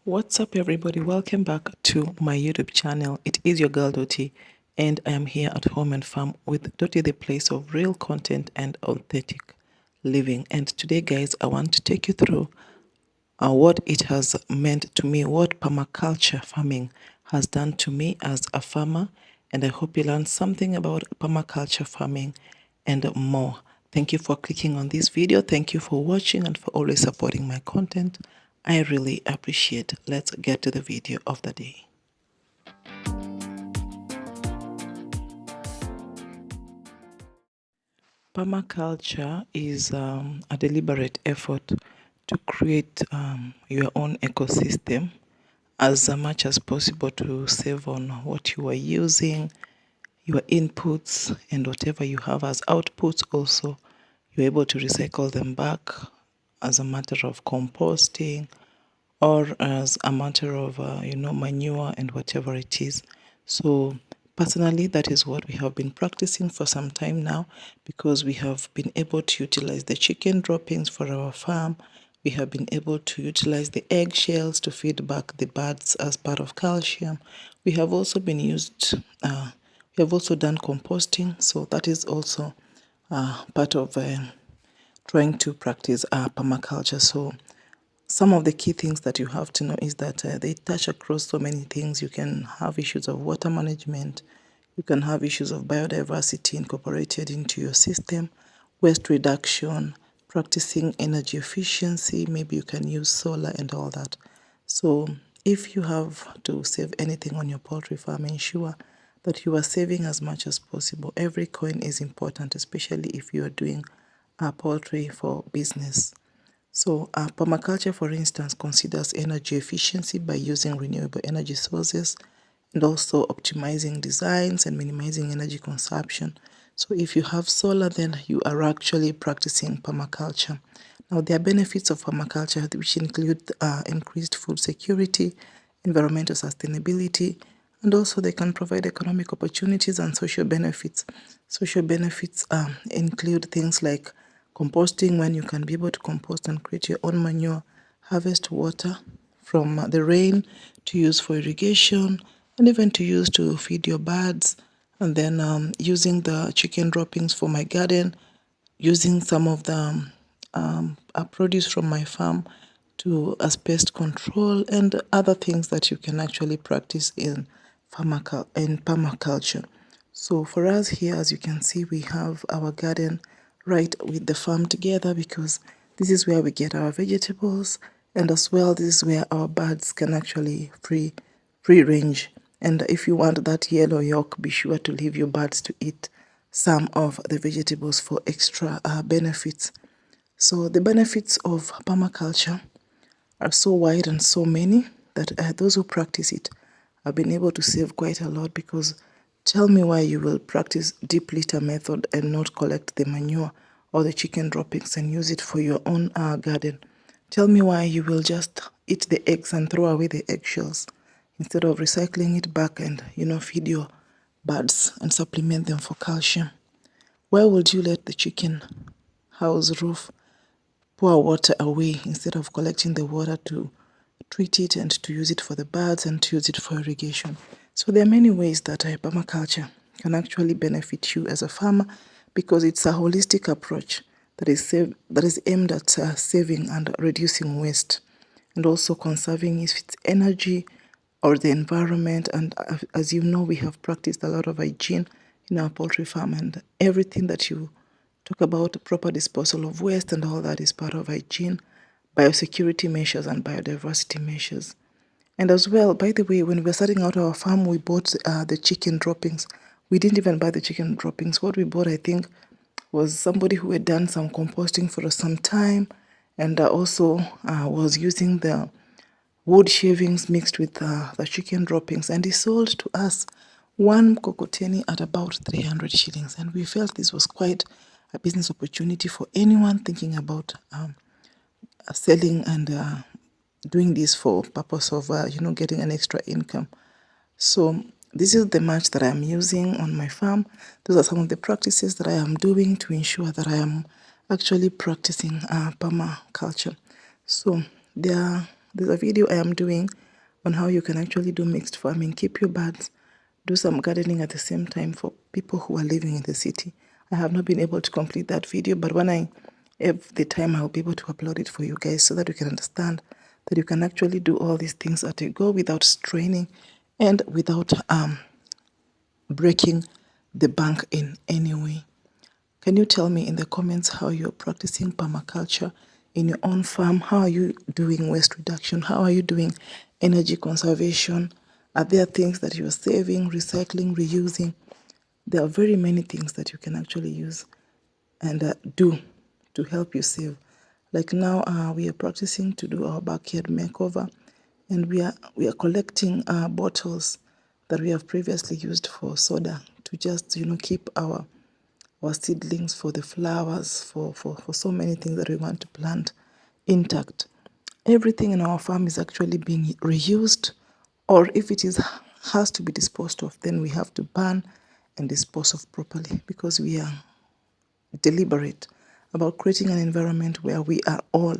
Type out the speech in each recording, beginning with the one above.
What's up, everybody? Welcome back to my YouTube channel. It is your girl Dotty, and I am here at Home and Farm with Dotty, the place of real content and authentic living. And today, guys, I want to take you through what it has meant to me, what permaculture farming has done to me as a farmer. And I hope you learned something about permaculture farming and more. Thank you for clicking on this video. Thank you for watching and for always supporting my content. I really appreciate. Let's get to the video of the day. Permaculture is a deliberate effort to create your own ecosystem as much as possible to save on what you are using, your inputs, and whatever you have as outputs also, you're able to recycle them back as a matter of composting or as a matter of, manure and whatever it is. So personally, that is what we have been practicing for some time now because we have been able to utilize the chicken droppings for our farm. We have been able to utilize the eggshells to feed back the birds as part of calcium. We have also been we have also done composting. So that is also part of trying to practice permaculture. So some of the key things that you have to know is that they touch across so many things. You can have issues of water management. You can have issues of biodiversity incorporated into your system, waste reduction, practicing energy efficiency. Maybe you can use solar and all that. So if you have to save anything on your poultry farm, ensure that you are saving as much as possible. Every coin is important, especially if you are doing poultry for business. So permaculture, for instance, considers energy efficiency by using renewable energy sources and also optimizing designs and minimizing energy consumption. So if you have solar, then you are actually practicing permaculture. Now, there are benefits of permaculture, which include increased food security, environmental sustainability, and also they can provide economic opportunities and social benefits. Social benefits include things like composting, when you can be able to compost and create your own manure, harvest water from the rain to use for irrigation, and even to use to feed your birds, and then using the chicken droppings for my garden, using some of the produce from my farm to as pest control and other things that you can actually practice in permaculture. So for us here, as you can see, we have our garden right with the farm together because this is where we get our vegetables, and as well this is where our birds can actually free range. And if you want that yellow yolk, be sure to leave your birds to eat some of the vegetables for extra benefits. So the benefits of permaculture are so wide and so many that those who practice it have been able to save quite a lot, because tell me why you will practice deep litter method and not collect the manure or the chicken droppings and use it for your own garden. Tell me why you will just eat the eggs and throw away the eggshells instead of recycling it back and feed your birds and supplement them for calcium. Why would you let the chicken house roof pour water away instead of collecting the water to treat it and to use it for the birds and to use it for irrigation? So there are many ways that permaculture can actually benefit you as a farmer, because it's a holistic approach that is aimed at saving and reducing waste, and also conserving its energy or the environment. And as you know, we have practiced a lot of hygiene in our poultry farm, and everything that you talk about proper disposal of waste and all that is part of hygiene, biosecurity measures, and biodiversity measures. And as well, by the way, when we were starting out our farm, we bought the chicken droppings. We didn't even buy the chicken droppings. What we bought, I think, was somebody who had done some composting for some time, and also was using the wood shavings mixed with the chicken droppings, and he sold to us one kokoteni at about 300 shillings. And we felt this was quite a business opportunity for anyone thinking about selling and doing this for purpose of getting an extra income. So this is the mulch that I am using on my farm. Those are some of the practices that I am doing to ensure that I am actually practicing permaculture. So there are there's a video I am doing on how you can actually do mixed farming, keep your birds, do some gardening at the same time for people who are living in the city. I have not been able to complete that video, but when I have the time, I'll be able to upload it for you guys so that you can understand that you can actually do all these things at a go without straining and without breaking the bank in any way. Can you tell me in the comments how you're practicing permaculture in your own farm? How are you doing waste reduction? How are you doing energy conservation? Are there things that you're saving, recycling, reusing? There are very many things that you can actually use and do to help you save. Like now, we are practicing to do our backyard makeover, and we are collecting bottles that we have previously used for soda to just keep our seedlings for the flowers, for so many things that we want to plant intact. Everything in our farm is actually being reused, or if it is has to be disposed of, then we have to burn and dispose of properly because we are deliberate about creating an environment where we are all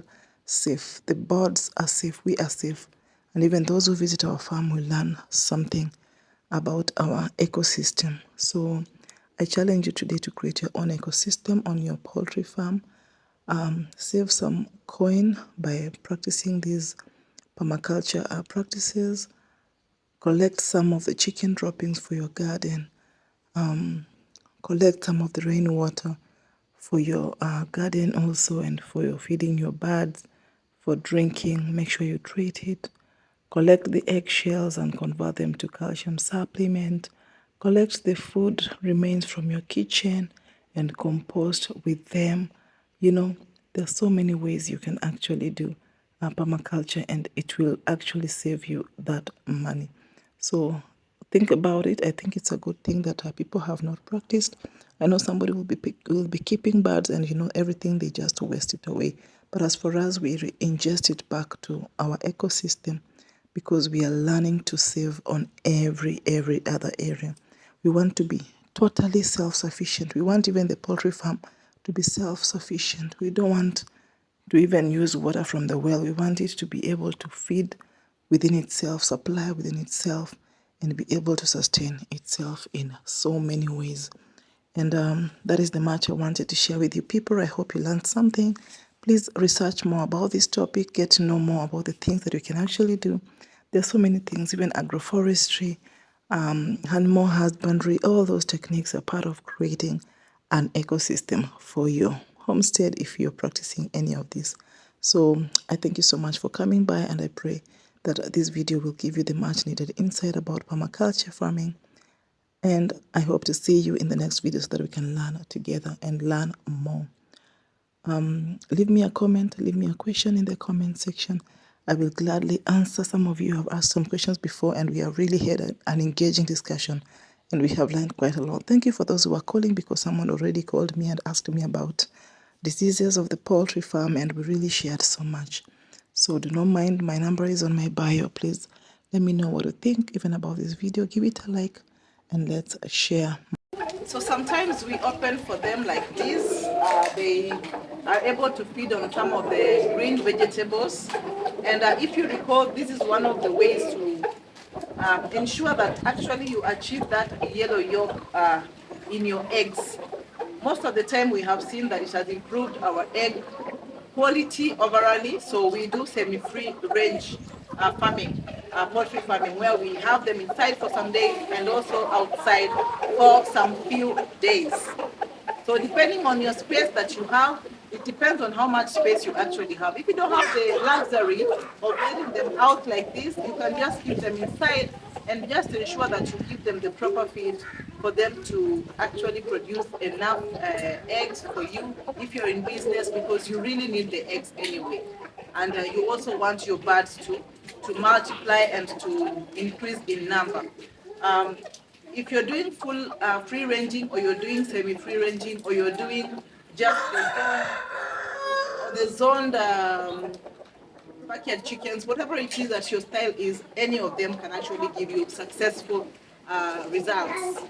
safe. The birds are safe, we are safe, and even those who visit our farm will learn something about our ecosystem. So I challenge you today to create your own ecosystem on your poultry farm. Save some coin by practicing these permaculture practices. Collect some of the chicken droppings for your garden. Collect some of the rainwater for your garden also, and for your feeding your birds, for drinking. Make sure you treat it. Collect the eggshells and convert them to calcium supplement. Collect the food remains from your kitchen and compost with them. There's so many ways you can actually do permaculture, and it will actually save you that money. So think about it. I think it's a good thing that people have not practiced. I know somebody will be keeping birds, and everything they just waste it away. But as for us, we ingest it back to our ecosystem because we are learning to save on every other area. We want to be totally self-sufficient. We want even the poultry farm to be self-sufficient. We don't want to even use water from the well. We want it to be able to feed within itself, supply within itself, and be able to sustain itself in so many ways. And that is the much I wanted to share with you people. I hope you learned something. Please research more about this topic, get to know more about the things that you can actually do. There are so many things, even agroforestry, animal husbandry, all those techniques are part of creating an ecosystem for your homestead if you're practicing any of this. So I thank you so much for coming by, and I pray that this video will give you the much needed insight about permaculture farming. And I hope to see you in the next video so that we can learn together and learn more. Leave me a comment, leave me a question in the comment section. I will gladly answer. Some of you have asked some questions before, and we have really had an engaging discussion, and we have learned quite a lot. Thank you for those who are calling, because someone already called me and asked me about diseases of the poultry farm, and we really shared so much. So do not mind, my number is on my bio. Please let me know what you think even about this video. Give it a like, and let's share. So sometimes we open for them like this. They are able to feed on some of the green vegetables. And if you recall, this is one of the ways to ensure that actually you achieve that yellow yolk in your eggs. Most of the time we have seen that it has improved our egg quality overall. So we do semi-free range farming, poultry farming, where we have them inside for some days and also outside for some few days. So depending on your space that you have, it depends on how much space you actually have. If you don't have the luxury of letting them out like this, you can just keep them inside and just ensure that you give them the proper feed for them to actually produce enough eggs for you if you're in business, because you really need the eggs anyway. And you also want your birds to multiply and to increase in number. If you're doing full free ranging, or you're doing semi-free ranging, or you're doing just the zoned backyard chickens, whatever it is that your style is, any of them can actually give you successful results.